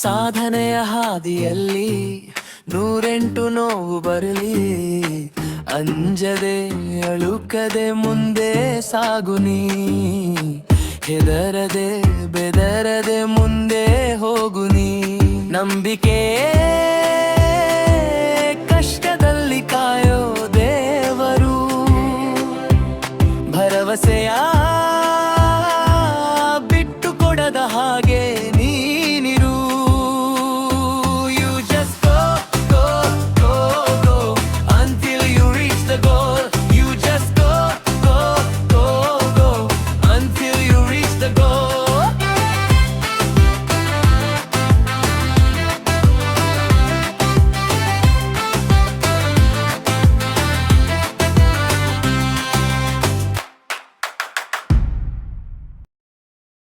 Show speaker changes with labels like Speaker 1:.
Speaker 1: ಸಾಧನೆಯ ಹಾದಿಯಲ್ಲಿ ನೂರೆಂಟು ನೋವು ಬರಲಿ, ಅಂಜದೆ ಅಳುಕದೆ ಮುಂದೆ ಸಾಗುನಿ. ಹೆದರದೆ ಬೆದರದೆ ಮುಂದೆ ಹೋಗುನಿ. ನಂಬಿಕೆ